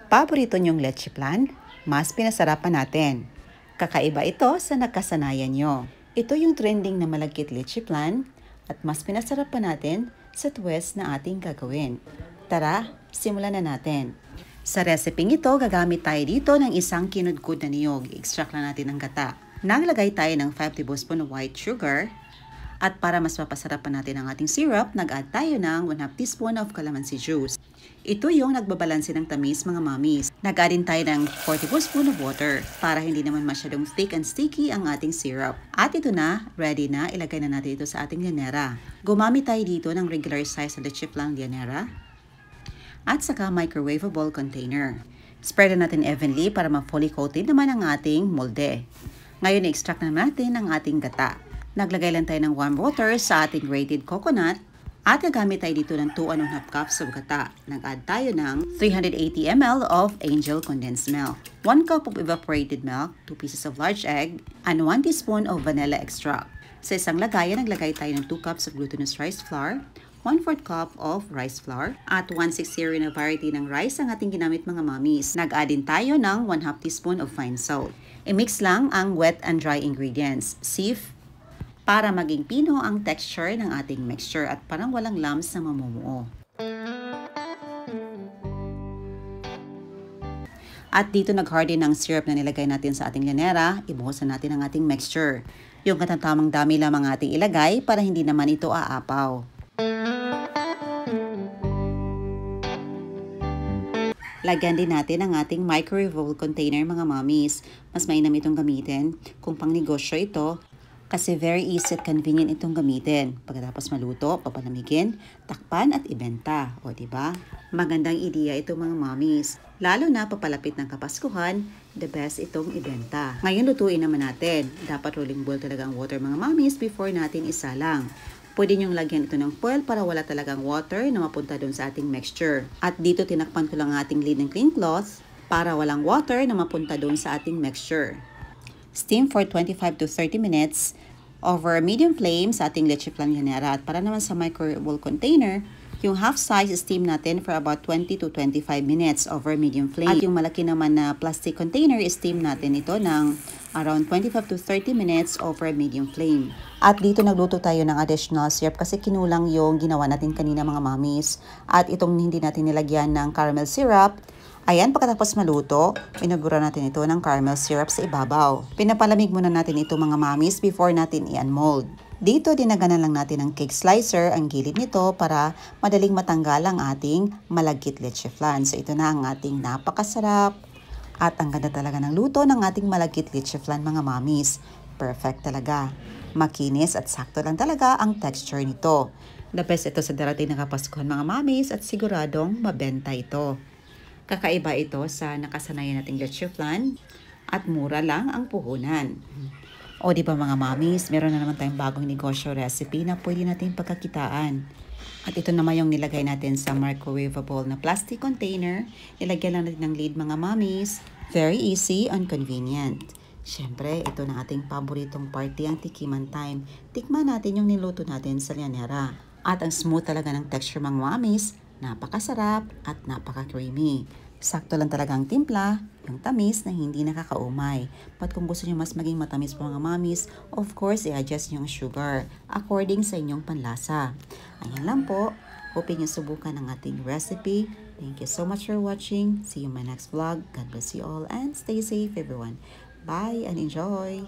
Paborito niyong leche flan? Mas pinasarapan natin. Kakaiba ito sa nakasanayan nyo. Ito yung trending na malagkit leche flan at mas pinasarapan natin sa twist na ating gagawin. Tara, simulan na natin. Sa reseping ito, gagamit tayo dito ng isang kinudkod na niyog. I-extract lang natin ang gata. Naglagay tayo ng 5 tablespoon of white sugar. At para mas mapasarapan natin ang ating syrup, nag-add tayo ng 1/2 teaspoon of calamansi juice. Ito yung nagbabalanse ng tamis, mga mamis. Nag-add din tayo ng 4 tablespoon of water para hindi naman masyadong thick and sticky ang ating syrup. At ito na, ready na, ilagay na natin ito sa ating llanera. Gumamit tayo dito ng regular size na leche flan llanera at saka microwavable container. Spread na natin evenly para ma-fully coated naman ang ating molde. Ngayon, i-extract na natin ang ating gata. Naglagay lang tayo ng warm water sa ating grated coconut at gagamit tayo dito ng 2 cups of gata. Nag-add tayo ng 380 ml of Angel condensed milk, 1 cup of evaporated milk, 2 pieces of large egg, and 1 teaspoon of vanilla extract. Sa isang lagayan, naglagay tayo ng 2 cups of glutinous rice flour, 1/4 cup of rice flour, at 1/6 na variety ng rice ang ating ginamit, mga mamis. Nag-add din tayo ng 1/2 teaspoon of fine salt. I-mix lang ang wet and dry ingredients. Sieve para maging pino ang texture ng ating mixture at parang walang lumps na mamumuo. At dito nag-harden ang syrup na nilagay natin sa ating llanera, ibuhusan natin ang ating mixture. Yung katatamang dami lamang ating ilagay para hindi naman ito aapaw. Lagyan din natin ang ating microwavable container, mga mamis. Mas mainam itong gamitin kung pang negosyo ito, kasi very easy at convenient itong gamitin. Pagkatapos maluto, papalamigin, takpan at ibenta. O diba? Magandang ideya ito, mga mamis. Lalo na papalapit ng Kapaskuhan, the best itong ibenta. Ngayon lutuin naman natin. Dapat rolling boil talaga ang water, mga mamis, before natin isalang. Pwede nyong lagyan ito ng foil para wala talagang water na mapunta doon sa ating mixture. At dito tinakpan ko lang ating lid ng clean cloth para walang water na mapunta doon sa ating mixture. Steam for 25 to 30 minutes over medium flame sa ating leche flan llanera. At para naman sa microwavable container, yung half size steam natin for about 20 to 25 minutes over medium flame. At yung malaki naman na plastic container, steam natin ito ng around 25 to 30 minutes over medium flame. At dito nagluto tayo ng additional syrup kasi kinulang yung ginawa natin kanina, mga mamis. At itong hindi natin nilagyan ng caramel syrup, ayan, pagkatapos maluto, inubura natin ito ng caramel syrup sa ibabaw. Pinapalamig muna natin ito, mga mamis, before natin i-unmold. Dito, dinaganan lang natin ng cake slicer ang gilid nito para madaling matanggal ang ating malagkit leche flan. So, ito na ang ating napakasarap at ang ganda talaga ng luto ng ating malagkit leche flan, mga mamis. Perfect talaga. Makinis at sakto lang talaga ang texture nito. The best ito sa darating na Kapaskuhan, mga mamis, at siguradong mabenta ito. Kakaiba ito sa nakasanayan nating leche flan at mura lang ang puhunan. O di ba, mga mamis, meron na naman tayong bagong negosyo recipe na pwede natin pagkakitaan. At ito naman yung nilagay natin sa microwavable na plastic container. Nilagyan lang natin ng lid, mga mamis. Very easy and convenient. Siyempre, ito na ating paboritong party, ang tikiman time. Tikman natin yung niluto natin sa llanera. At ang smooth talaga ng texture, mga mamis. Napakasarap at napaka-creamy. Sakto lang talagang timpla, yung tamis na hindi nakakaumay. But kung gusto nyo mas maging matamis pa, mga mamis, of course, i-adjust nyo ang sugar according sa inyong panlasa. Ayan lang po. Hope nyo subukan ang ating recipe. Thank you so much for watching. See you in my next vlog. God bless you all and stay safe, everyone. Bye and enjoy!